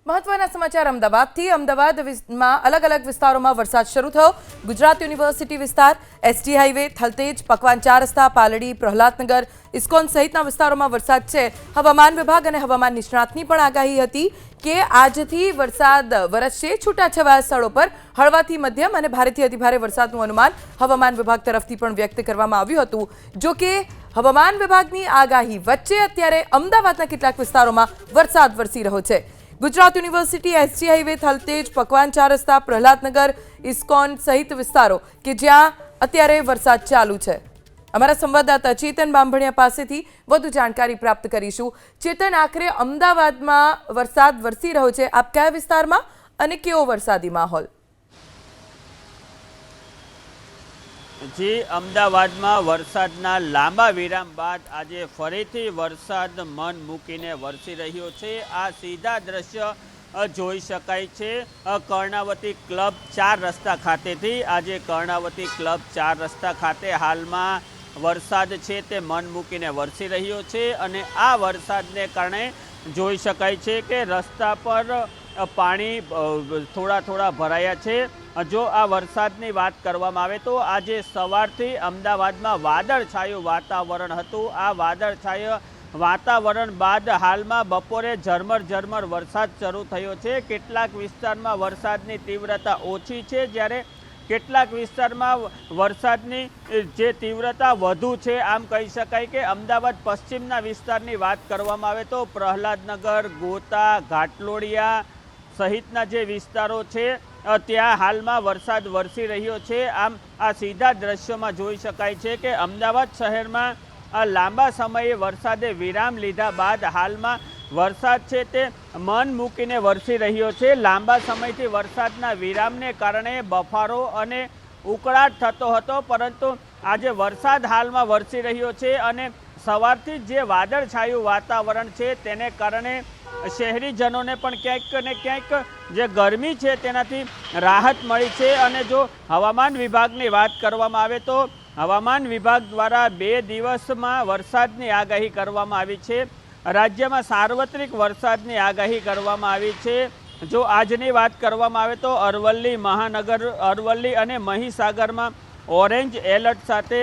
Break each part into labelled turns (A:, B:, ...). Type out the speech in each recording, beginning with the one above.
A: મહત્વના સમાચાર અમદાવાદથી અમદાવાદમાં અલગ અલગ વિસ્તારોમાં વરસાદ શરૂ થયો। ગુજરાત યુનિવર્સિટી વિસ્તાર, એસટી હાઈવે, થલતેજ, પકવાન 4 રસ્તા, પાલડી, પ્રહલાદનગર, ઇસ્કોન સહિતના વિસ્તારોમાં વરસાદ છે। હવામાન વિભાગ અને હવામાન નિષ્ણાતની પણ આગાહી હતી કે આજથી વરસાદ વરસશે। છૂટાછવાયા સ્થળો પર હળવાથી મધ્યમ અને ભારેથી અતિભારે વરસાદનું અનુમાન હવામાન વિભાગ તરફથી પણ વ્યક્ત કરવામાં આવ્યું હતું। જો કે હવામાન વિભાગની આગાહી વચ્ચે અત્યારે અમદાવાદના કેટલાક વિસ્તારોમાં વરસાદ વરસી રહ્યો છે। Gujarat university, ST highway, Thaltej, Pakwan 4 રસ્તા, પ્રહલાદનગર, ઇસ્કોન સહિત વિસ્તારો કે જ્યાં અત્યારે વરસાદ ચાલુ છે। અમારા સંવાદદાતા ચેતન બામભણિયા પાસેથી વધુ જાણકારી પ્રાપ્ત કરીશું। ચેતન, આખરે અમદાવાદમાં વરસાદ વરસી રહ્યો છે, આપ કયા વિસ્તારમાં અને કેવો વરસાદી માહોલ?
B: જે અમદાવાદમાં વરસાદના લાંબા વિરામ બાદ આજે ફરીથી વરસાદ મન મૂકીને વરસી રહ્યો છે। આ સીધા દ્રશ્ય જોઈ શકાય છે કર્ણાવતી ક્લબ 4 રસ્તા ખાતેથી। આજે કર્ણાવતી ક્લબ 4 રસ્તા ખાતે હાલમાં વરસાદ છે તે મન મૂકીને વરસી રહ્યો છે અને આ વરસાદને કારણે જોઈ શકાય છે કે રસ્તા પર પાણી થોડા ભરાયા છે। જો આ વરસાદની વાત કરવામાં આવે તો આજે સવારથી અમદાવાદમાં વાદળછાયું વાતાવરણ હતું। આ વાદળછાયું વાતાવરણ બાદ હાલમાં બપોરે ઝરમર વરસાદ શરૂ થયો છે। કેટલાક વિસ્તારમાં વરસાદની તીવ્રતા ઓછી છે, જ્યારે કેટલાક વિસ્તારમાં વરસાદની જે તીવ્રતા વધુ છે। આમ કહી શકાય કે અમદાવાદ પશ્ચિમના વિસ્તારની વાત કરવામાં આવે તો પ્રહલાદનગર, ગોતા, ઘાટલોડિયા સહિતના જે વિસ્તારો છે ત્યાં હાલમાં વરસાદ વરસી રહ્યો છે। આમ આ સીધા દ્રશ્યોમાં જોઈ શકાય છે કે અમદાવાદ શહેરમાં લાંબા સમયે વરસાદે વિરામ લીધા બાદ હાલમાં વરસાદ છે તે મન મૂકીને વરસી રહ્યો છે। લાંબા સમયથી વરસાદના વિરામને કારણે બફારો અને ઉકળાટ થતો હતો, પરંતુ આજે વરસાદ હાલમાં વરસી રહ્યો છે અને સવારથી જે વાદળછાયું વાતાવરણ છે તેને કારણે શહેરીજનોને પણ ક્યાંક ને ક્યાંક જે ગરમી છે તેનાથી રાહત મળી છે। અને જો હવામાન વિભાગની વાત કરવામાં આવે તો હવામાન વિભાગ દ્વારા 2 દિવસમાં વરસાદની આગાહી કરવામાં આવી છે। રાજ્યમાં સાર્વત્રિક વરસાદની આગાહી કરવામાં આવી છે। જો આજની વાત કરવામાં આવે તો અરવલ્લી અને મહીસાગરમાં ઓરેન્જ એલર્ટ સાથે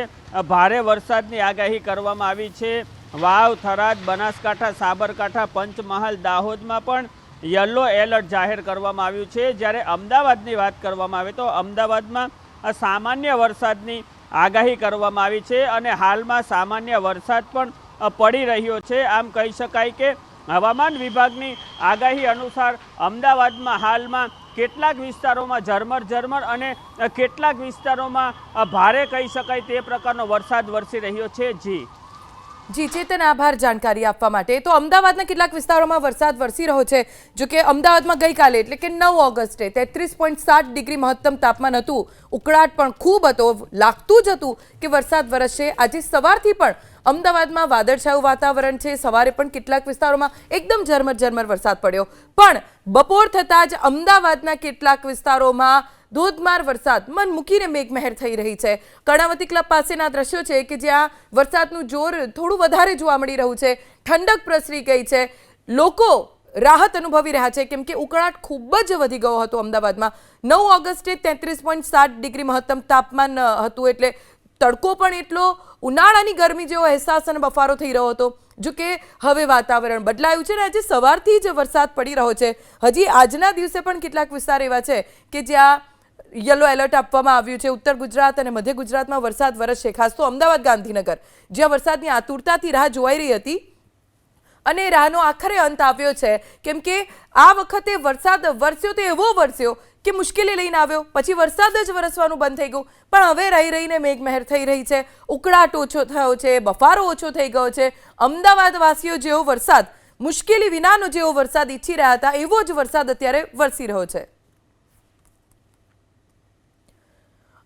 B: ભારે વરસાદની આગાહી કરવામાં આવી છે। વાવ, થરાદ, બનાસકાંઠા, સાબરકાંઠા, પંચમહાલ, દાહોદમાં પણ યલો એલર્ટ જાહેર કરવામાં આવ્યું છે। જ્યારે અમદાવાદની વાત કરવામાં આવે તો અમદાવાદમાં સામાન્ય વરસાદની આગાહી કરવામાં આવી છે અને હાલમાં સામાન્ય વરસાદ પણ પડી રહ્યો છે। આમ કહી શકાય કે હવામાન વિભાગની આગાહી અનુસાર અમદાવાદમાં હાલમાં કેટલાક વિસ્તારોમાં ઝરમર અને કેટલાક વિસ્તારોમાં ભારે કહી શકાય તે પ્રકારનો વરસાદ વરસી રહ્યો છે।
A: જી ચેતન, આભાર જાણકારી આપવા માટે। તો અમદાવાદના કેટલાક વિસ્તારોમાં વરસાદ વરસી રહ્યો છે। જો કે અમદાવાદમાં ગઈકાલે એટલે કે 9 ઓગસ્ટે 33.7 ડિગ્રી મહત્તમ તાપમાન હતું। ઉકળાટ પણ ખૂબ હતો, લાગતું જ હતું કે વરસાદ વરસશે। આજે સવારથી પણ અમદાવાદમાં વાદળછાયું વાતાવરણ છે। સવારે પણ કેટલાક વિસ્તારોમાં એકદમ ઝરમર વરસાદ પડ્યો, પણ બપોર થતાં જ અમદાવાદના કેટલાક વિસ્તારોમાં ધોધમાર વરસાદ મન મૂકીને મેઘમહેર થઈ રહી છે। કર્ણાવતી ક્લબ પાસેના દ્રશ્યો છે કે જ્યાં વરસાદનું જોર થોડું વધારે જોવા મળી રહ્યું છે। ઠંડક પ્રસરી ગઈ છે, લોકો રાહત અનુભવી રહ્યા છે, કેમ કે ઉકળાટ ખૂબ જ વધી ગયો હતો અમદાવાદમાં। 9 ઓગસ્ટે 33.7 ડિગ્રી મહત્તમ તાપમાન હતું, એટલે તડકો પણ એટલો, ઉનાળાની ગરમી જેવો અહેસાસ અને બફારો થઈ રહ્યો હતો। જો કે હવે વાતાવરણ બદલાયું છે અને આજે સવારથી જ વરસાદ પડી રહ્યો છે। હજી આજના દિવસે પણ કેટલાક વિસ્તાર એવા છે કે જ્યાં યલો એલર્ટ આપવામાં આવ્યું છે। ઉત્તર ગુજરાત અને મધ્ય ગુજરાતમાં વરસાદ વરસશે, ખાસ તો અમદાવાદ, ગાંધીનગર, જ્યાં વરસાદની આતુરતાથી રાહ જોવાઈ રહી હતી અને રાહનો આખરે અંત આવ્યો છે, કેમ કે આ વખતે વરસાદ વરસ્યો તો એવો વરસ્યો કે મુશ્કેલી લઈને આવ્યો, પછી વરસાદ જ વરસવાનું બંધ થઈ ગયું, પણ હવે રહીને મેઘમહેર થઈ રહી છે। ઉકળાટ ઓછો થયો છે, બફારો ઓછો થઈ ગયો છે। અમદાવાદવાસીઓ જેવો વરસાદ, મુશ્કેલી વિનાનો જેવો વરસાદ ઈચ્છી રહ્યા હતા, એવો જ વરસાદ અત્યારે વરસી રહ્યો છે।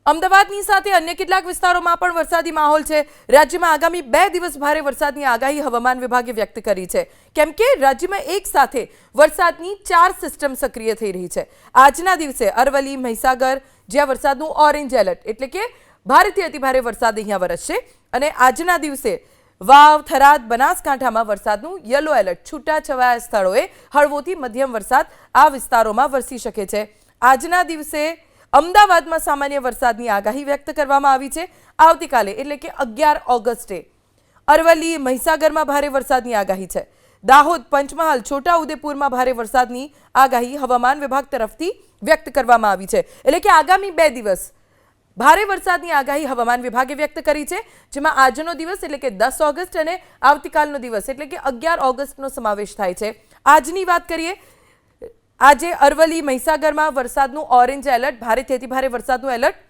A: અમદાવાદની સાથે અન્ય કેટલાક વિસ્તારોમાં પણ વરસાદી માહોલ છે। રાજ્યમાં આગામી 2 દિવસ ભારે વરસાદની આગાહી હવામાન વિભાગે વ્યક્ત કરી છે, કેમ કે રાજ્યમાં એક સાથે વરસાદની 4 સિસ્ટમ સક્રિય થઈ રહી છે। આજના દિવસે અરવલ્લી, મહીસાગર, જ્યાં વરસાદનું ઓરેન્જ એલર્ટ એટલે કે ભારેથી અતિભારે વરસાદ અહીંયા વરસશે, અને આજના દિવસે વાવ, થરાદ, બનાસકાંઠામાં વરસાદનું યલો એલર્ટ. છૂટાછવાયા સ્થળોએ હળવોથી મધ્યમ વરસાદ આ વિસ્તારોમાં વરસી શકે છે. આજના દિવસે અમદાવાદમાં સામાન્ય વરસાદની આગાહી વ્યક્ત કરવામાં આવી છે. આવતીકાલે એટલે કે 11 ઓગસ્ટે અરવલ્લી, મહીસાગરમાં ભારે વરસાદની આગાહી છે. દાહોદ, પંચમહાલ, છોટાઉદેપુરમાં ભારે વરસાદની આગાહી હવામાન વિભાગ તરફથી વ્યક્ત કરવામાં આવી છે. એટલે કે આગામી 2 દિવસ ભારે વરસાદની આગાહી હવામાન વિભાગે વ્યક્ત કરી છે, જેમાં આજનો દિવસ એટલે કે 10 ઓગસ્ટ અને આવતીકાલનો દિવસ એટલે કે 11 ઓગસ્ટનો સમાવેશ થાય છે. આજની વાત કરીએ, આજે અરવલ્લી, મહીસાગરમાં વરસાદનું ઓરેન્જ એલર્ટ, ભારેથી અતિભારે વરસાદનું એલર્ટ.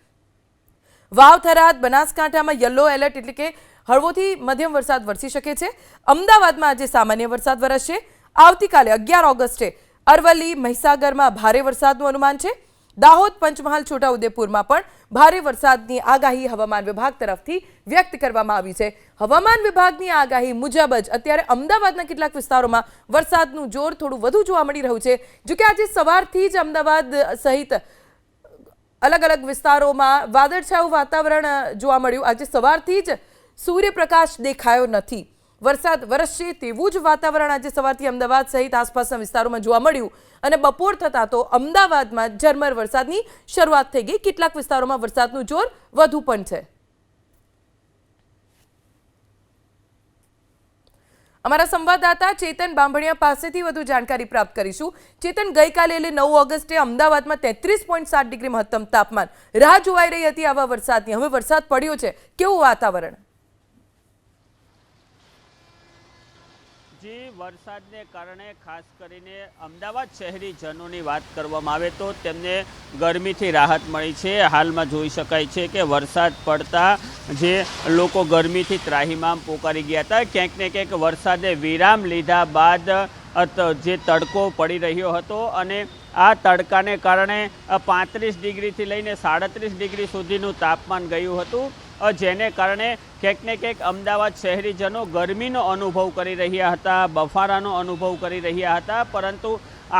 A: વાવ, થરાદ, બનાસકાંઠામાં યલો એલર્ટ એટલે કે હળવોથી મધ્યમ વરસાદ વરસી શકે છે. અમદાવાદમાં આજે સામાન્ય વરસાદ વરસશે. આવતીકાલે 11 ઓગસ્ટે અરવલ્લી, મહીસાગરમાં ભારે વરસાદનું અનુમાન છે. દાહોદ, પંચમહાલ, છોટાઉદેપુરમાં પણ ભારે વરસાદની આગાહી હવામાન વિભાગ તરફથી વ્યક્ત કરવામાં આવી છે. હવામાન વિભાગની આગાહી મુજબ જ અત્યારે અમદાવાદના કેટલાક વિસ્તારોમાં વરસાદનું જોર થોડું વધુ જોવા મળી રહ્યું છે. જોકે આજે સવારથી જ અમદાવાદ સહિત અલગ અલગ વિસ્તારોમાં વાદળછાયું વાતાવરણ જોવા મળ્યું. આજે સવારથી જ સૂર્યપ્રકાશ દેખાયો નથી. વરસાદ વરસશે તેવું જ વાતાવરણ આજે સવારથી અમદાવાદ સહિત આસપાસના વિસ્તારોમાં જોવા મળ્યું અને બપોર થતાં તો અમદાવાદમાં ઝરમર વરસાદની શરૂઆત થઈ ગઈ. કેટલાક વિસ્તારોમાં વરસાદનું જોર વધુ પણ છે. અમારા સંવાદદાતા ચેતન બાંભણિયા પાસેથી વધુ જાણકારી પ્રાપ્ત કરીશું. ચેતન, ગઈકાલે એટલે 9 ઓગસ્ટે અમદાવાદમાં 33.7 ડિગ્રી મહત્તમ તાપમાન, રાહ જોવાઈ રહી હતી આવા વરસાદની. હવે વરસાદ પડ્યો છે, કેવું વાતાવરણ?
B: જી, વરસાદને કારણે ખાસ કરીને અમદાવાદ શહેરીજનોની વાત કરવામાં આવે તો તેમને ગરમીથી રાહત મળી છે. હાલમાં જોઈ શકાય છે કે વરસાદ પડતા જે લોકો ગરમીથી ત્રાહિમામ પોકારી ગયા હતા, ક્યાંક ને ક્યાંક વરસાદે વિરામ લીધા બાદ જે તડકો પડી રહ્યો હતો અને આ તડકાને કારણે 35 ડિગ્રીથી લઈને 37 ડિગ્રી સુધીનું તાપમાન ગયું હતું, જેને કારણે ક્યાંક ને ક્યાંક અમદાવાદ શહેરીજનો ગરમીનો અનુભવ કરી રહ્યા હતા, બફારાનો અનુભવ કરી રહ્યા હતા. પરંતુ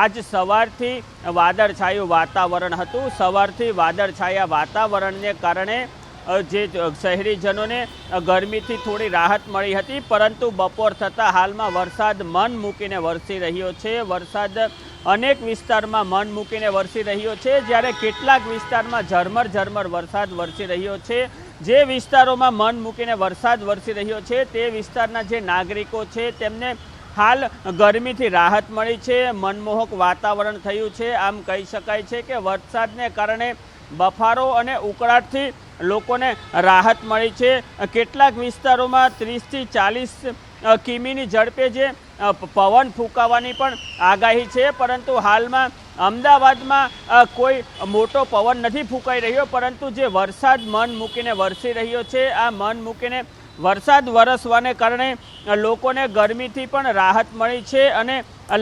B: આજ સવારથી વાદળછાયું વાતાવરણ હતું. સવારથી વાદળછાયા વાતાવરણને કારણે જે શહેરીજનોને ગરમીથી થોડી રાહત મળી હતી, પરંતુ બપોર થતાં હાલમાં વરસાદ મન મૂકીને વરસી રહ્યો છે. વરસાદ અનેક વિસ્તારમાં મન મૂકીને વરસી રહ્યો છે, જ્યારે કેટલાક વિસ્તારમાં ઝરમર વરસાદ વરસી રહ્યો છે. જે વિસ્તારોમાં મન મૂકીને વરસાદ વરસી રહ્યો છે તે વિસ્તારના જે નાગરિકો છે તેમને હાલ ગરમીથી રાહત મળી છે, મનમોહક વાતાવરણ થયું છે. આમ કહી શકાય છે કે વરસાદને કારણે બફારો અને ઉકળાટથી લોકોને રાહત મળી છે. કેટલાક વિસ્તારોમાં 30થી 40 કિમીની ઝડપે જે પવન ફૂંકાવાની પણ આગાહી છે, પરંતુ હાલમાં અમદાવાદમાં કોઈ મોટો પવન નથી ફૂંકાઈ રહ્યો, પરંતુ જે વરસાદ મન મૂકીને વરસી રહ્યો છે, આ મન મૂકીને વરસાદ વરસવાને કારણે લોકોને ગરમીથી પણ રાહત મળી છે. અને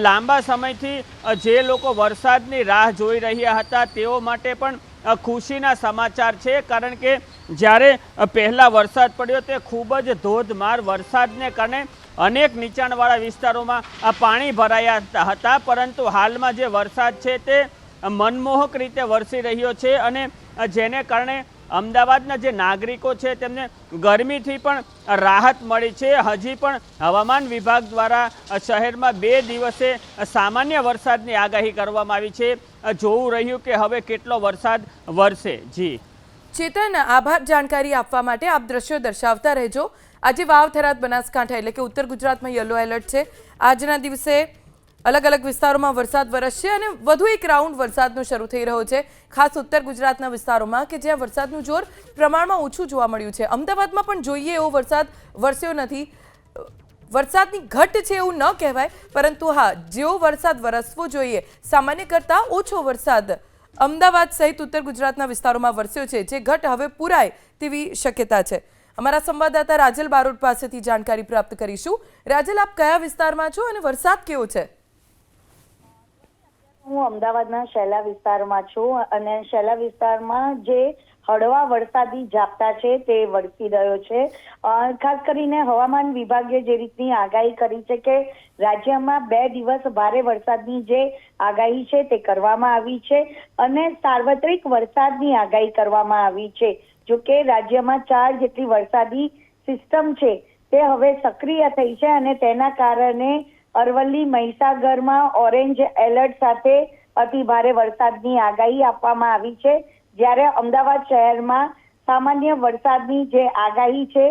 B: લાંબા સમયથી જે લોકો વરસાદની રાહ જોઈ રહ્યા હતા તેઓ માટે પણ ખુશીના સમાચાર છે, કારણ કે જ્યારે પહેલાં વરસાદ પડ્યો તે ખૂબ જ ધોધમાર વરસાદને કારણે અનેક નીચાણવાળા વિસ્તારોમાં પાણી ભરાયા હતા, પરંતુ હાલમાં જે વરસાદ છે તે મનમોહક રીતે વરસી રહ્યો છે અને જેને કારણે અમદાવાદના જે નાગરિકો છે તેમને ગરમીથી પણ રાહત મળી છે. હજી પણ હવામાન વિભાગ દ્વારા શહેરમાં 2 દિવસે સામાન્ય વરસાદની આગાહી કરવામાં આવી છે. જોવું રહ્યું કે હવે કેટલો વરસાદ વરસે. જી
A: ચેતન, આભાર જાણકારી આપવા માટે. આપ દ્રશ્યો દર્શાવતા રહેજો. આજે વાવ, થરાદ, બનાસકાંઠા એટલે કે ઉત્તર ગુજરાતમાં યલો એલર્ટ છે. આજના દિવસે અલગ અલગ વિસ્તારોમાં વરસાદ વરસશે અને વધુ એક રાઉન્ડ વરસાદનો શરૂ થઈ રહ્યો છે, ખાસ ઉત્તર ગુજરાતના વિસ્તારોમાં કે જ્યાં વરસાદનું જોર પ્રમાણમાં ઓછું જોવા મળ્યું છે. અમદાવાદમાં પણ જોઈએ એવો વરસાદ વરસ્યો નથી. વરસાદની ઘટ છે એવું ન કહેવાય, પરંતુ હા, જેવો વરસાદ વરસવો જોઈએ સામાન્ય કરતાં ઓછો વરસાદ અમદાવાદ સહિત ઉત્તર ગુજરાતના વિસ્તારોમાં વરસ્યો છે, જે ઘટ હવે પૂરાય તેવી શક્યતા છે. અમારા સંવાદદાતા રાજલ બારોટ પાસેથી જાણકારી પ્રાપ્ત કરીશું. રાજલ, આપ કયા વિસ્તારમાં છો અને વરસાદ કેવો છે?
C: હું અમદાવાદના શેલા વિસ્તારમાં છું અને શેલા વિસ્તારમાં જે હળવા વરસાદી ઝાપટા છે તે વરસી રહ્યો છે. ખાસ કરીને હવામાન વિભાગે જે રીતની આગાહી કરી છે કે રાજ્યમાં 2 દિવસ ભારે વરસાદની જે આગાહી છે તે કરવામાં આવી છે અને સાર્વત્રિક વરસાદની આગાહી કરવામાં આવી છે. જો કે રાજ્યમાં 4 જેટલી વરસાદી સિસ્ટમ છે તે હવે સક્રિય થઈ છે અને તેના કારણે અરવલ્લી મહીસાગરમાં ઓરેન્જ એલર્ટ સાથે અતિ ભારે વરસાદની આગાહી આપવામાં આવી છે, જ્યારે અમદાવાદ શહેરમાં સામાન્ય વરસાદની જે આગાહી છે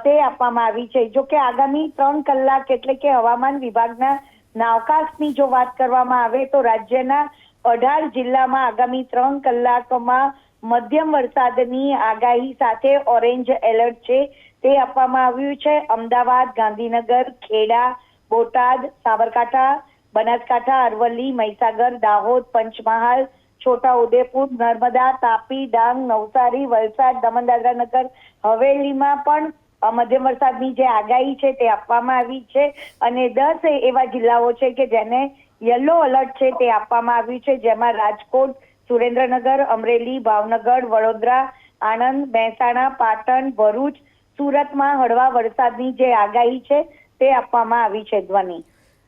C: તે આપવામાં આવી છે. જો કે આગામી 3 કલાક એટલે કે હવામાન વિભાગના નાવકાસ્ટની જો વાત કરવામાં આવે તો રાજ્યના 18 જિલ્લામાં આગામી 3 કલાકમાં મધ્યમ વરસાદની આગાહી સાથે ઓરેન્જ એલર્ટ છે તે આપવામાં આવ્યું છે. અમદાવાદ, ગાંધીનગર, ખેડા, બોટાદ, સાબરકાંઠા, બનાસકાંઠા, અરવલ્લી, મહીસાગર, દાહોદ, પંચમહાલ, છોટાઉદેપુર, નર્મદા, તાપી, ડાંગ, નવસારી, વલસાડ, દમણ, દાદરા, નગર હવેલીમાં પણ મધ્યમ વરસાદની જે આગાહી છે તે આપવામાં આવી છે અને 10 એવા જિલ્લાઓ છે કે જેને યલો એલર્ટ છે તે આપવામાં આવ્યું છે, જેમાં રાજકોટ, સુરેન્દ્રનગર, અમરેલી, ભાવનગર, વડોદરા, આણંદ, મહેસાણા, પાટણ, ભરૂચ, સુરતમાં હળવા વરસાદની જે આગાહી છે તે આપવામાં આવી છે. ધ્વનિ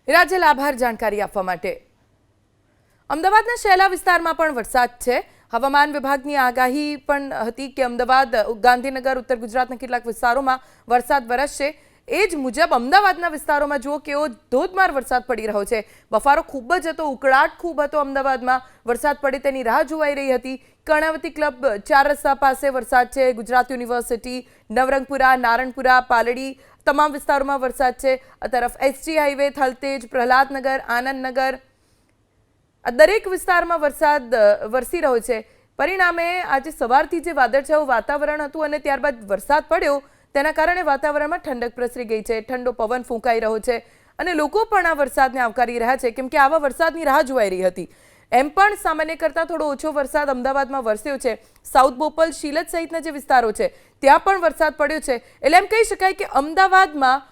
A: રાજલ, આભાર જાણકારી આપવા માટે. અમદાવાદના શહેલા વિસ્તારમાં પણ વરસાદ છે. હવામાન વિભાગની આગાહી પણ હતી કે અમદાવાદ, ગાંધીનગર, ઉત્તર ગુજરાતના કેટલાક વિસ્તારોમાં વરસાદ વરસશે. એ જ મુજબ અમદાવાદના વિસ્તારોમાં જુઓ કેવો ધોધમાર વરસાદ પડી રહ્યો છે. બફારો ખૂબ જ હતો, ઉકળાટ ખૂબ હતો. અમદાવાદમાં વરસાદ પડે તેની રાહ જોવાઈ રહી હતી. કર્ણાવતી ક્લબ 4 રસ્તા પાસે વરસાદ છે. ગુજરાત યુનિવર્સિટી, નવરંગપુરા, નારણપુરા, પાલડી તમામ વિસ્તારોમાં વરસાદ છે. આ તરફ એસજી હાઈવે, થલતેજ, પ્રહલાદનગર, આનંદનગર દરેક વિસ્તારમાં વરસાદ વરસી રહ્યો છે. પરિણામે આજે સવારથી જે વાદળછાયું વાતાવરણ હતું અને ત્યારબાદ વરસાદ પડ્યો તેના કારણે વાતાવરણમાં ઠંડક પ્રસરી ગઈ છે. ઠંડો પવન ફૂંકાઈ રહ્યો છે અને લોકો પણ આ વરસાદને આવકારી રહ્યા છે, કેમ કે આવા વરસાદની રાહ જોવાઈ રહી હતી. એમ પણ સામાન્ય કરતાં થોડો ઓછો વરસાદ અમદાવાદમાં વરસ્યો છે. સાઉથ બોપલ, શીલત સહિતના જે વિસ્તારો છે ત્યાં પણ વરસાદ પડ્યો છે. એટલે એમ કહી શકાય કે અમદાવાદમાં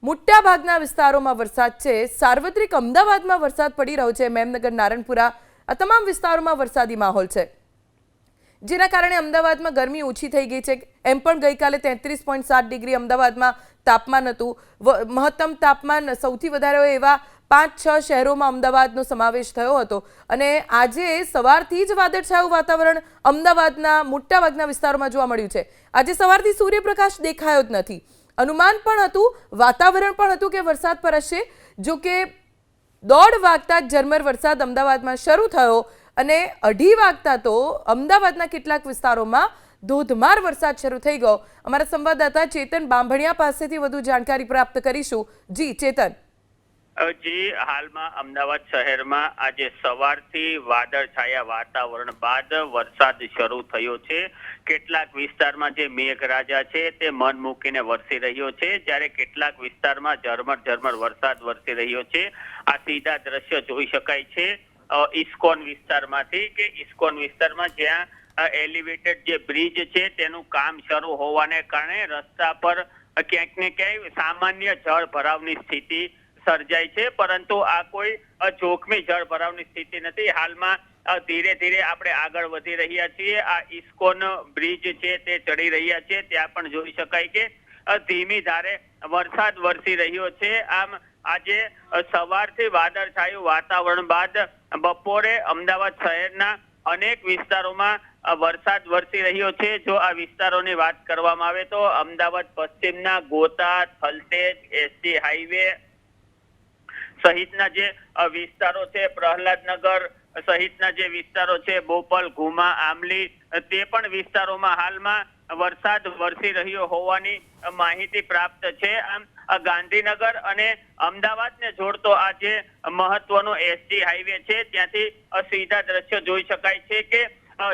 A: મોટા ભાગના વિસ્તારોમાં વરસાદ છે. સાર્વત્રિક અમદાવાદમાં વરસાદ પડી રહ્યો છે. મેમનગર, નારણપુરા આ તમામ વિસ્તારોમાં વરસાદી માહોલ છે, જેના કારણે અમદાવાદમાં ગરમી ઓછી થઈ ગઈ છે. એમ પણ ગઈકાલે 33.7 ડિગ્રી અમદાવાદમાં તાપમાન હતું. મહત્તમ તાપમાન સૌથી વધારે હોય એવા 5-6 શહેરોમાં અમદાવાદનો સમાવેશ થયો હતો અને આજે સવારથી જ વાદળછાયું વાતાવરણ અમદાવાદના મોટાભાગના વિસ્તારોમાં જોવા મળ્યું છે. આજે સવારથી સૂર્યપ્રકાશ દેખાયો જ નથી. અનુમાન પણ હતું, વાતાવરણ પણ હતું કે વરસાદ પડશે. જો કે 1:30 વાગતા ઝરમર વરસાદ અમદાવાદમાં શરૂ થયો અને 2:30 વાગતા તો અમદાવાદના કેટલાક વિસ્તારોમાં ધોધમાર વરસાદ શરૂ થઈ ગયો. અમારા સંવાદદાતા ચેતન બાંભણિયા પાસેથી વધુ જાણકારી પ્રાપ્ત કરીશું. જી ચેતન.
B: જી, હાલમાં અમદાવાદ શહેરમાં આજે સવારથી વાદળછાયા વાતાવરણ બાદ વરસાદ શરૂ થયો છે. કેટલાક વિસ્તારમાં જે મેઘરાજા છે તે મન મૂકીને વરસી રહ્યો છે, જ્યારે કેટલાક વિસ્તારમાં ઝરમર વરસાદ વરસી રહ્યો છે. આ સીધા દ્રશ્ય જોઈ શકાય છે ઇસ્કોન વિસ્તારમાંથી, કે ઇસ્કોન વિસ્તારમાં જ્યાં એલિવેટેડ જે બ્રિજ છે તેનું કામ શરૂ હોવાને કારણે રસ્તા પર ક્યાંક ને ક્યાંય સામાન્ય જળ ભરાવની સ્થિતિ સર્જાય છે, પરંતુ આ કોઈ જોખમી જળ ભરાવની સ્થિતિ નથી. હાલમાં ધીરે ધીરે આપણે આગળ વધી રહ્યા છીએ. આ ઇસ્કોન બ્રિજ છે તે ચડી રહ્યા છે. ત્યાં પણ જોઈ શકાય કે ધીમી ધારે વરસાદ વરસી રહ્યો છે. આમ આજે સવારથી વાદળછાયું વાતાવરણ બાદ બપોરે અમદાવાદ શહેરના અનેક વિસ્તારોમાં વરસાદ વરસી રહ્યો છે. જો આ વિસ્તારોની વાત કરવામાં આવે તો અમદાવાદ પશ્ચિમના ગોતા, થલતેજ, એસજી હાઈવે સહિતના જે વિસ્તારો છે, પ્રહલાદનગર સહિતના જે વિસ્તારો છે, બોપલ, ઘુમા, આમલી, તે પણ વિસ્તારોમાં હાલમાં વરસાદ વરસી રહ્યો હોવાની માહિતી પ્રાપ્ત છે. આમ ગાંધીનગર અને અમદાવાદને જોડતો આ જે મહત્વનો એસજી હાઈવે છે ત્યાંથી સીધા દ્રશ્યો જોઈ શકાય છે કે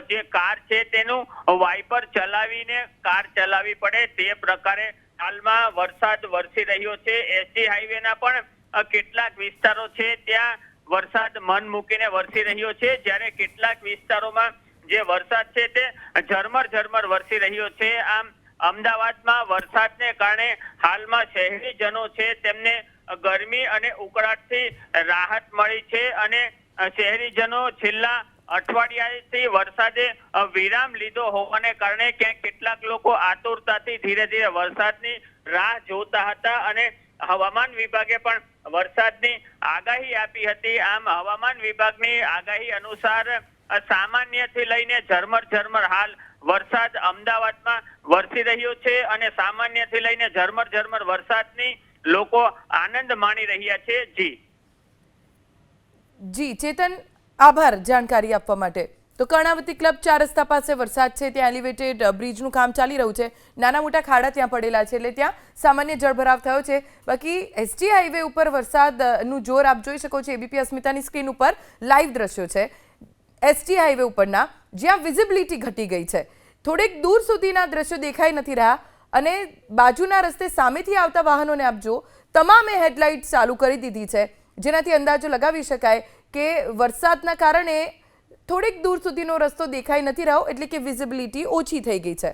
B: જે કાર છે તેનું વાઇપર ચલાવીને કાર ચલાવી પડે તે પ્રકારે હાલમાં વરસાદ વરસી રહ્યો છે. એસજી હાઈવેના પણ કેટલાક વિસ્તારો છે ત્યાં વરસાદ મન મૂકીને વરસી રહ્યો છે, જ્યારે કેટલાક વિસ્તારોમાં જે વરસાદ છે તે ઝરમર વરસી રહ્યો છે. આમ અમદાવાદમાં વરસાદને કારણે હાલમાં શહેરીજનો છે તેમને ગરમી અને ઉકળાટથી રાહત મળી છે અને શહેરીજનો છેલ્લા અઠવાડિયાથી વરસાદે વિરામ લીધો હોવાને કારણે ક્યાંક કેટલાક લોકો આતુરતાથી ધીરે ધીરે વરસાદની રાહ જોતા હતા અને હવામાન વિભાગે પણ વરસાદની આગાહી આપી હતી. આમ હવામાન વિભાગની આગાહી અનુસાર સામાન્યથી લઈને ઝરમર હાલ વરસાદ અમદાવાદમાં વરસી રહ્યો છે અને સામાન્યથી લઈને ઝરમર વરસાદની લોકો આનંદ માણી રહ્યા છે.
A: જી ચેતન, આભાર જાણકારી આપવા માટે. તો કર્ણાવતી ક્લબ 4 રસ્તા પાસે વરસાદ છે, ત્યાં એલિવેટેડ બ્રિજનું કામ ચાલી રહ્યું છે, નાના મોટા ખાડા ત્યાં પડેલા છે, એટલે ત્યાં સામાન્ય જળભરાવ થયો છે. બાકી એસજી હાઈવે ઉપર વરસાદનું જોર આપ જોઈ શકો છો. એબીપી અસ્મિતાની સ્ક્રીન ઉપર લાઈવ દ્રશ્યો છે એસજી હાઈવે ઉપરના, જ્યાં વિઝિબિલિટી ઘટી ગઈ છે. થોડેક દૂર સુધીના દ્રશ્યો દેખાઈ નથી રહ્યા અને બાજુના રસ્તે સામેથી આવતા વાહનોને આપ જો, તમામે હેડલાઇટ ચાલુ કરી દીધી છે, જેનાથી અંદાજો લગાવી શકાય કે વરસાદના કારણે થોડેક દૂર સુધીનો રસ્તો દેખાઈ નથી રહ્યો, એટલે કે વિઝિબિલિટી ઓછી થઈ ગઈ છે.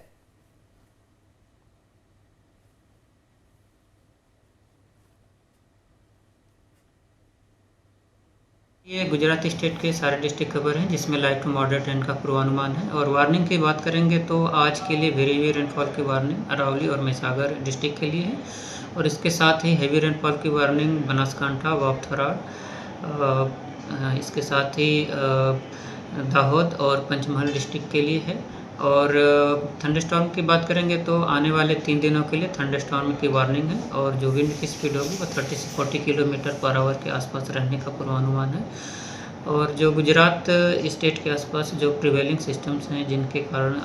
D: ये गुजरात स्टेट के सारे डिस्ट्रिक्ट खबर हैं जिसमें लाइट टू मॉडरेट रेन का पूर्वानुमान है। और वार्निंग की बात करेंगे तो आज के लिए वेरी हेवी रेनफॉल की वार्निंग अरावली और महिसागर डिस्ट्रिक्ट के लिए है और इसके साथ ही हेवी रेनफॉल की वार्निंग बनासकांठा, वावथरा, इसके साथ ही दाहोद और पंचमहल डिस्ट्रिक्ट के लिए है। और थंडरस्टॉर्म की बात करेंगे तो आने वाले 3 दिनों के लिए थंडरस्टॉर्म की वार्निंग है और जो विंड की स्पीड होगी वो 30 से 40 किलोमीटर पर आवर के आसपास रहने का पूर्वानुमान है। और जो गुजरात स्टेट के आसपास जो प्रिवेलिंग सिस्टम्स हैं जिनके कारण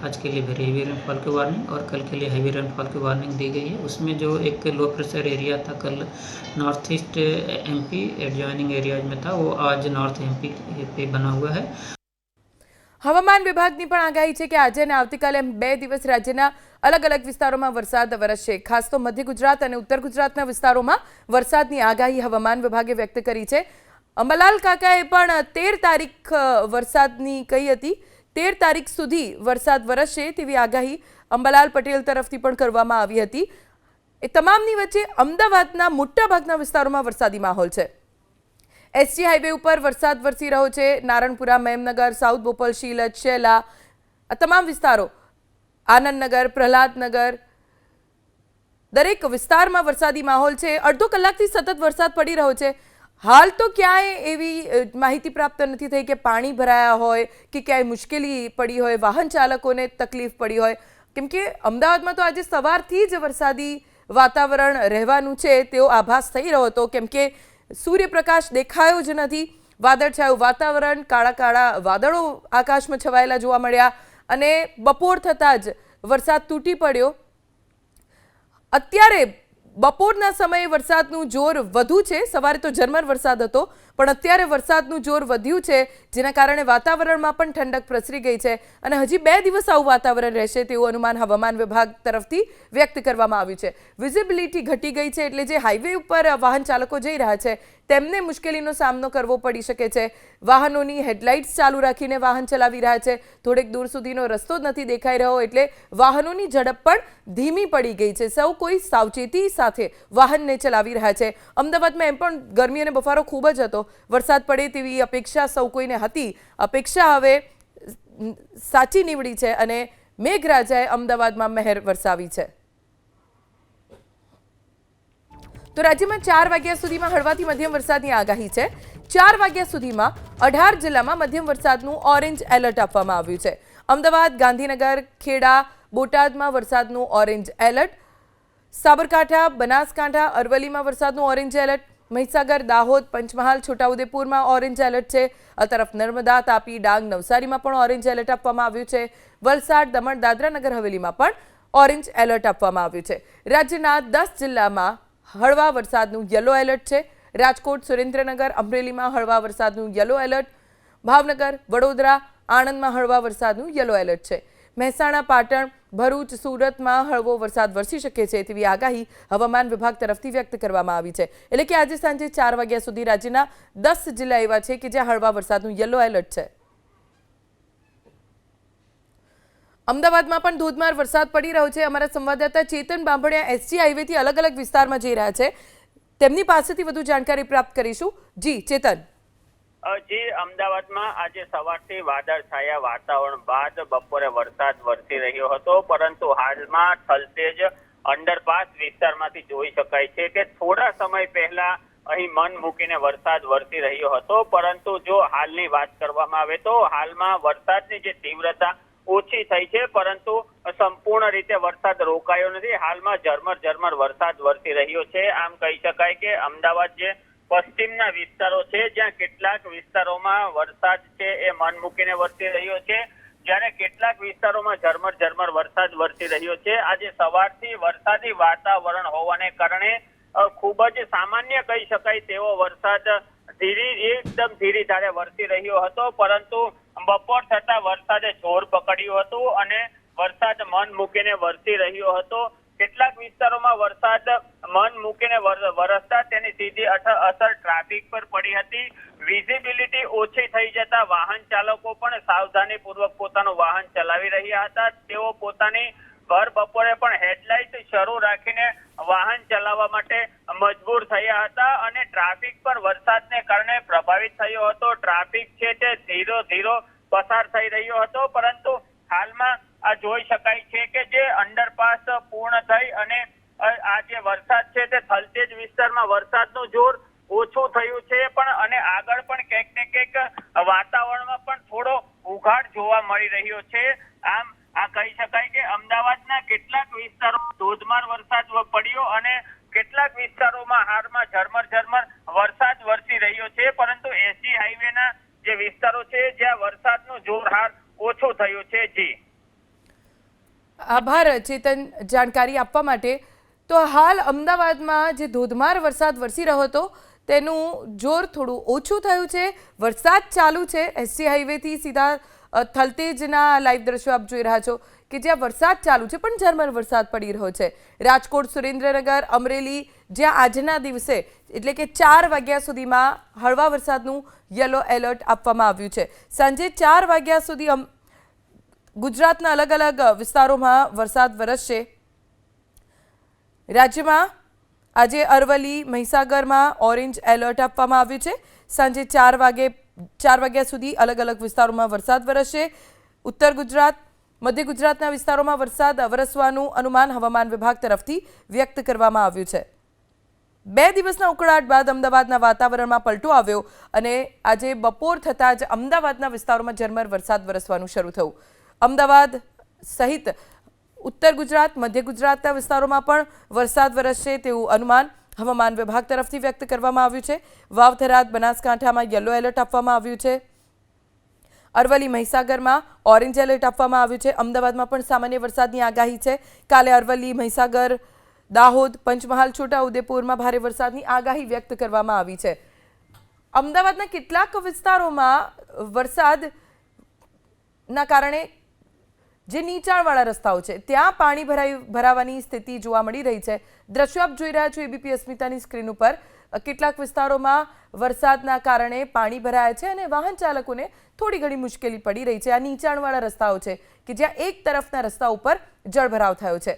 D: आज के लिए वेरी हेवी रेनफॉल की वार्निंग और कल के लिए हेवी रेनफॉल की वार्निंग दी गई है, उसमें जो एक लो प्रेशर एरिया था कल north east MP adjoining areas में था, वो आज नॉर्थ एमपी पे बना हुआ है।
A: હવામાન વિભાગની પણ આગાહી છે કે આજે અને આવતીકાલે 2 દિવસ રાજ્યના અલગ અલગ વિસ્તારોમાં વરસાદ વરસશે. ખાસ તો મધ્ય ગુજરાત અને ઉત્તર ગુજરાતના વિસ્તારોમાં વરસાદની આગાહી હવામાન વિભાગે વ્યક્ત કરી છે. અંબાલાલ કાકાએ પણ 13 તારીખ વરસાદની કહી હતી. 13 તારીખ સુધી વરસાદ વરસશે તેવી આગાહી અંબાલાલ પટેલ તરફથી પણ કરવામાં આવી હતી. એ તમામની વચ્ચે અમદાવાદના મોટાભાગના વિસ્તારોમાં વરસાદી માહોલ છે. એસજી હાઈવે ઉપર વરસાદ વરસી રહ્યો છે. નારણપુરા, મેમનગર, સાઉથ બોપલ, શીલજ, શેલા, આ તમામ વિસ્તારો, આનંદનગર, પ્રહલાદનગર, દરેક વિસ્તારમાં વરસાદી માહોલ છે. અડધો કલાકથી સતત વરસાદ પડી રહ્યો છે. હાલ તો ક્યાંય એવી માહિતી પ્રાપ્ત નથી થઈ કે પાણી ભરાયા હોય કે ક્યાંય મુશ્કેલી પડી હોય, વાહન ચાલકોને તકલીફ પડી હોય, કેમ કે અમદાવાદમાં તો આજે સવારથી જ વરસાદી વાતાવરણ રહેવાનું છે તેવો આભાસ થઈ રહ્યો હતો, કેમ કે સૂર્યપ્રકાશ દેખાયો જ નથી. વાદળછાયું વાતાવરણ, કાળા કાળા વાદળો આકાશમાં છવાયેલા જોવા મળ્યા અને બપોર થતાં જ વરસાદ તૂટી પડ્યો. અત્યારે બપોરના સમયે વરસાદનું જોર વધુ છે. સવારે તો ઝરમર વરસાદ હતો, પણ અત્યારે વરસાદનું જોર વધ્યું છે, જેના કારણે વાતાવરણમાં પણ ઠંડક પ્રસરી ગઈ છે અને હજી 2 દિવસ આવું વાતાવરણ રહેશે તેવું અનુમાન હવામાન વિભાગ તરફથી વ્યક્ત કરવામાં આવ્યું છે. વિઝિબિલિટી ઘટી ગઈ છે, એટલે જે હાઈવે ઉપર વાહન ચાલકો જઈ રહ્યા છે તેમને મુશ્કેલીનો સામનો કરવો પડી શકે છે. વાહનોની હેડલાઇટ્સ ચાલુ રાખીને વાહન ચલાવી રહ્યા છે. થોડેક દૂર સુધીનો રસ્તો જ નથી દેખાઈ રહ્યો, એટલે વાહનોની ઝડપ પણ ધીમી પડી ગઈ છે. સૌ કોઈ સાવચેતી સાથે વાહનને ચલાવી રહ્યા છે. અમદાવાદમાં એમ પણ ગરમી અને બફારો ખૂબ જ હતો. વરસાદ પડે તેવી અપેક્ષા સૌ કોઈને હતી. અપેક્ષા હવે સાચી નીવડી છે અને મેઘરાજાએ અમદાવાદમાં મહેર વરસાવી છે. તો રાજ્યમાં 4 વાગ્યા સુધીમાં હળવાથી મધ્યમ વરસાદની આગાહી છે. 4 વાગ્યા સુધીમાં 18 જિલ્લામાં મધ્યમ વરસાદનું ઓરેન્જ એલર્ટ આપવામાં આવ્યું છે. અમદાવાદ, ગાંધીનગર, ખેડા, બોટાદમાં વરસાદનું ઓરેન્જ એલર્ટ, સાબરકાંઠા, બનાસકાંઠા, અરવલ્લીમાં વરસાદનું ઓરેન્જ એલર્ટ, મહીસાગર, દાહોદ, પંચમહાલ, છોટાઉદેપુરમાં ઓરેન્જ એલર્ટ છે. આ તરફ નર્મદા, તાપી, ડાંગ, નવસારીમાં પણ ઓરેન્જ એલર્ટ આપવામાં આવ્યું છે. વલસાડ, દમણ, દાદરા નગર હવેલીમાં પણ ઓરેન્જ એલર્ટ આપવામાં આવ્યું છે. રાજ્યના 10 જિલ્લામાં હળવા વરસાદનું યલો એલર્ટ છે. રાજકોટ, સુરેન્દ્રનગર, અમરેલીમાં હળવા વરસાદનું યલો એલર્ટ, ભાવનગર, વડોદરા, આણંદમાં હળવા વરસાદનું યલો એલર્ટ છે. મહેસાણા, પાટણ, ભરૂચ, સુરતમાં હળવો વરસાદ વરસી શકે છે તેવી આગાહી હવામાન વિભાગ તરફથી વ્યક્ત કરવામાં આવી છે. એટલે કે આજે સાંજે 4 વાગ્યા સુધી રાજ્યના 10 જિલ્લા એવા છે કે જ્યાં હળવા વરસાદનું યલો એલર્ટ છે. અમદાવાદમાં પણ ધોધમાર વરસાદ પડી રહ્યો છે. અમારા સંવાદદાતા ચેતન બાંભણિયા એસજી હાઈવેથી અલગ અલગ વિસ્તારમાં જઈ રહ્યા છે. તેમની પાસેથી વધુ જાણકારી પ્રાપ્ત કરીશું. જી ચેતન.
B: જી, અમદાવાદમાં આજે સવારથી વાદળછાયા વાતાવરણ બાદ બપોરે વરસાદ વરસી રહ્યો હતો, પરંતુ હાલમાં થલતેજ અંડરપાસ વિસ્તારમાંથી જોઈ શકાય છે કે થોડા સમય પહેલા અહીં મન મૂકીને વરસાદ વરસી રહ્યો હતો. પરંતુ જો હાલની વાત કરવામાં આવે તો હાલમાં વરસાદની જે તીવ્રતા ઓછી થઈ છે, પરંતુ સંપૂર્ણ રીતે વરસાદ રોકાયો નથી. હાલમાં ઝરમર વરસાદ વરસી રહ્યો છે. આમ કહી શકાય કે અમદાવાદ જે પશ્ચિમના વિસ્તારો છે, જ્યાં કેટલાક વિસ્તારોમાં વરસાદ છે એ મન મૂકીને વરસી રહ્યો છે, જ્યારે કેટલાક વિસ્તારોમાં ઝરમર વરસાદ વરસી રહ્યો છે. આજે સવારથી વરસાદી વાતાવરણ હોવાને કારણે ખૂબ જ સામાન્ય કહી શકાય તેવો વરસાદ એકદમ ધીરી ધારે વરસી રહ્યો હતો, પરંતુ બપોર થતા વરસાદે જોર પકડ્યું હતું અને વરસાદ મન મૂકીને વરસી રહ્યો હતો. કેટલાક વિસ્તારોમાં વરસાદ મન મૂકીને વરસતા તેની સીધી અસર ટ્રાફિક પર પડી હતી. વિઝિબિલિટી ઓછી થઈ જતા વાહન ચાલકો પણ સાવધાનીપૂર્વક પોતાનું વાહન ચલાવી રહ્યા હતા. તેઓ પોતાની ભર બપોરે પણ હેડલાઇટ શરૂ રાખીને વાહન ચલાવવા માટે મજબૂર થયા હતા અને ટ્રાફિક પર વરસાદને કારણે પ્રભાવિત થયો હતો. ટ્રાફિક છે તે ધીરો પસાર થઈ રહ્યો હતો, પરંતુ હાલમાં આ જોઈ શકાય છે કે જે અંડરપાસ પૂર્ણ થઈ અને આ જે વરસાદ છે તે થલતેજ વિસ્તારમાં વરસાદનું જોર ઓછું થયું છે, પણ અને આગળ પણ ક્યાંક ને ક્યાંક વાતાવરણમાં પણ થોડો ઉઘાડ જોવા મળી રહ્યો છે. આમ આ કહી શકાય કે અમદાવાદના કેટલાક વિસ્તારોમાં ધોધમાર વરસાદ પડ્યો અને કેટલાક વિસ્તારોમાં હાલમાં ઝરમર વરસાદ વરસી રહ્યો છે, પરંતુ એસજી હાઈવેના જે વિસ્તારો છે જ્યાં વરસાદનું જોર હાલ ઓછું થયું છે. જી
A: આભાર ચેતન જાણકારી આપવા માટે. તો હાલ અમદાવાદમાં જે ધોધમાર વરસાદ વરસી રહ્યો હતો તેનું જોર થોડું ઓછું થયું છે. વરસાદ ચાલુ છે. એસજી હાઈવેથી સીધા થલતેજના લાઈવ દ્રશ્યો આપ જોઈ રહ્યા છો કે જ્યાં વરસાદ ચાલુ છે, પણ ઝરમર વરસાદ પડી રહ્યો છે. રાજકોટ, સુરેન્દ્રનગર, અમરેલી જ્યાં આજના દિવસે એટલે કે 4 વાગ્યા સુધીમાં હળવા વરસાદનું યલો એલર્ટ આપવામાં આવ્યું છે. સાંજે 4 વાગ્યા સુધી ગુજરાતના અલગ અલગ વિસ્તારોમાં વરસાદ વરસશે. રાજ્યમાં આજે અરવલ્લી, મહીસાગરમાં ઓરેન્જ એલર્ટ આપવામાં આવ્યું છે. સાંજે 4 વાગ્યા સુધી અલગ અલગ વિસ્તારોમાં વરસાદ વરસશે. ઉત્તર ગુજરાત, મધ્ય ગુજરાતના વિસ્તારોમાં વરસાદ વરસવાનું અનુમાન હવામાન વિભાગ તરફથી વ્યક્ત કરવામાં આવ્યું છે. 2 દિવસના ઉકળાટ બાદ અમદાવાદના વાતાવરણમાં પલટો આવ્યો અને આજે બપોર થતાં જ અમદાવાદના વિસ્તારોમાં ઝરમર વરસાદ વરસવાનું શરૂ થયું. અમદાવાદ સહિત ઉત્તર ગુજરાત, મધ્ય ગુજરાતના વિસ્તારોમાં પણ વરસાદ વરસશે તેવું અનુમાન હવામાન વિભાગ તરફથી વ્યક્ત કરવામાં આવ્યું છે. વાવ, થરાદ, બનાસકાંઠામાં યલો એલર્ટ આપવામાં આવ્યું છે. અરવલ્લી, મહીસાગરમાં ઓરેન્જ એલર્ટ આપવામાં આવ્યું છે. અમદાવાદમાં પણ સામાન્ય વરસાદની આગાહી છે. કાલે અરવલ્લી, મહીસાગર, દાહોદ, પંચમહાલ, છોટાઉદેપુરમાં ભારે વરસાદની આગાહી વ્યક્ત કરવામાં આવી છે. અમદાવાદના કેટલાક વિસ્તારોમાં વરસાદના કારણે જે નીચાણવાળા રસ્તાઓ છે ત્યાં પાણી ભરાવાની સ્થિતિ જોવા મળી રહી છે. દ્રશ્યો આપ જોઈ રહ્યા છો એબીપી અસ્મિતાની સ્ક્રીન ઉપર. કેટલાક વિસ્તારોમાં વરસાદના કારણે પાણી ભરાયા છે અને વાહન ચાલકોને થોડી ઘણી મુશ્કેલી પડી રહી છે. આ નીચાણવાળા રસ્તાઓ છે કે જ્યાં એક તરફના રસ્તા ઉપર જળભરાવ થયો છે.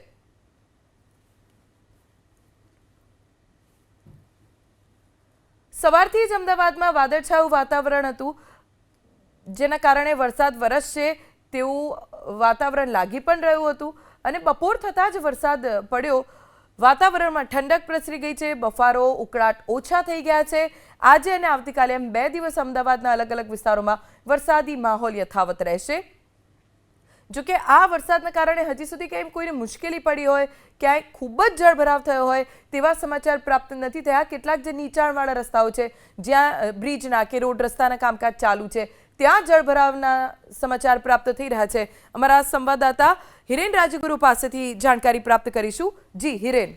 A: સવારથી જ અમદાવાદમાં વાદળછાયું વાતાવરણ હતું, જેના કારણે વરસાદ વરસશે તેવું વાતાવરણ લાગી પણ રહ્યું હતું અને બપોર થતાં જ વરસાદ પડ્યો. વાતાવરણમાં ઠંડક પ્રસરી ગઈ છે. બફારો, ઉકળાટ ઓછા થઈ ગયા છે. આજે અને આવતીકાલે એમ 2 દિવસ અમદાવાદના અલગ અલગ વિસ્તારોમાં વરસાદી માહોલ યથાવત રહેશે. જોકે આ વરસાદના કારણે હજી સુધી કેમ કોઈને મુશ્કેલી પડી હોય, ક્યાંય ખૂબ જ જળભરાવ થયો હોય તેવા સમાચાર પ્રાપ્ત નથી થયા. કેટલાક જે નીચાણવાળા રસ્તાઓ છે જ્યાં બ્રિજના કે રોડ રસ્તાના કામકાજ ચાલુ છે ત્યાં જળભરાવના સમાચાર પ્રાપ્ત થઈ રહ્યા છે. અમારા સંવાદદાતા હિરેન રાજગુરુ પાસેથી જાણકારી પ્રાપ્ત કરીશું. જી હિરેન.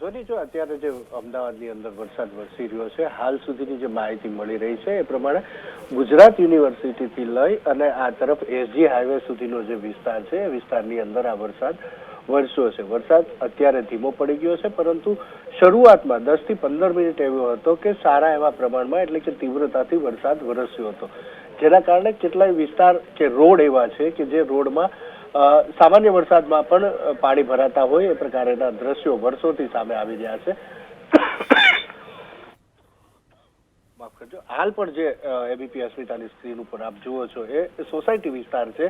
E: જો અત્યારે જે અમદાવાદની અંદર વરસાદ વરસી રહ્યો છે, હાલ સુધીની જે માહિતી મળી રહી છે એ પ્રમાણે ગુજરાત યુનિવર્સિટીથી લઈ અને આ તરફ એસજી હાઈવે સુધીનો જે વિસ્તાર છે એ વિસ્તારની અંદર આ વરસાદ વરસ્યો છે. વરસાદ અત્યારે ધીમો પડી ગયો છે, પરંતુ શરૂઆતમાં 10 થી 15 મિનિટ એવો હતો કે સારા એવા પ્રમાણમાં એટલે કે તીવ્રતાથી વરસાદ વરસ્યો હતો, જેના કારણે કેટલાય વિસ્તાર કે રોડ એવા છે કે જે રોડમાં સામાન્ય વરસાદમાં પણ પાણી ભરાતા હોય એ પ્રકારના દ્રશ્યો વર્ષોથી સામે આવી રહ્યા છે. માફ કરજો. હાલ પણ જે એબીપી અસ્મિતાની સ્ક્રીન ઉપર આપ જુઓ છો એ સોસાયટી વિસ્તાર છે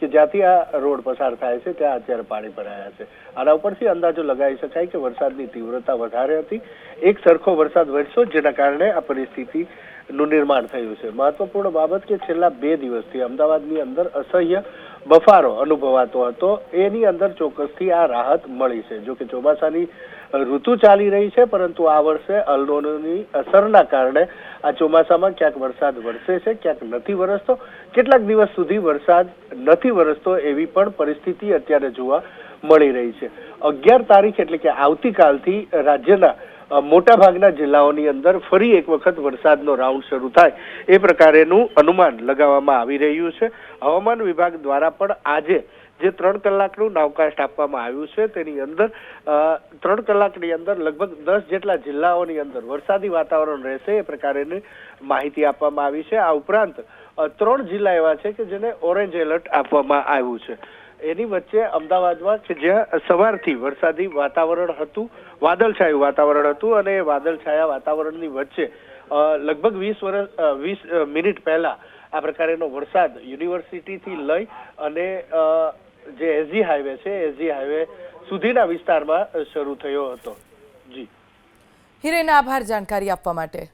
E: કે જ્યાંથી આ રોડ પસાર થાય છે ત્યાં અત્યારે પાણી ભરાયા છે. આના ઉપરથી અંદાજો લગાવી શકાય કે વરસાદની તીવ્રતા વધારે હતી. એક સરખો વરસાદ વરસ્યો જેના કારણે આ પરિસ્થિતિનું નિર્માણ થયું છે. મહત્વપૂર્ણ બાબત કે છેલ્લા 2 દિવસથી અમદાવાદની અંદર અસહ્ય બફારો અનુભવાતો હતો એની અંદર ચોક્કસથી આ રાહત મળી છે. જો કે ચોમાસાની ઋતુ ચાલી રહી છે, પરંતુ આ વર્ષે અલ નીનોની અસરના કારણે આ ચોમાસામાં ક્યાંક વરસાદ વરસે છે, ક્યાંક નથી વરસતો, કેટલાક દિવસ સુધી વરસાદ નથી વરસતો એવી પણ પરિસ્થિતિ અત્યારે જોવા મળી રહી છે. 11 તારીખ એટલે કે આવતીકાલથી રાજ્યના મોટાભાગના જિલ્લાઓની અંદર ફરી એક વખત વરસાદનો રાઉન્ડ શરૂ થાય એ પ્રકારેનું અનુમાન લગાવવામાં આવી રહ્યું છે. હવામાન વિભાગ દ્વારા પણ આજે જે 3 કલાકનું નાવકાસ્ટ આપવામાં આવ્યું છે તેની અંદર 3 કલાકની અંદર લગભગ 10 જેટલા જિલ્લાઓની અંદર વરસાદી વાતાવરણ રહેશે એ પ્રકારેની માહિતી આપવામાં આવી છે. આ ઉપરાંત 3 જિલ્લા એવા છે કે જેને ઓરેન્જ એલર્ટ આપવામાં આવ્યું છે. એની વચ્ચે અમદાવાદમાં કે જ્યાં સવારથી વરસાદી વાતાવરણ હતું, વાદળછાયું વાતાવરણ હતું, અને એ વાદળછાયા વાતાવરણની વચ્ચે લગભગ 20 મિનિટ પહેલા આ પ્રકારેનો વરસાદ યુનિવર્સિટીથી લઈ અને જે એસજી હાઈવે છે એસજી હાઈવે સુધીના વિસ્તારમાં શરૂ થયો હતો. જી
A: હિરેન, આભાર જાણકારી આપવા માટે.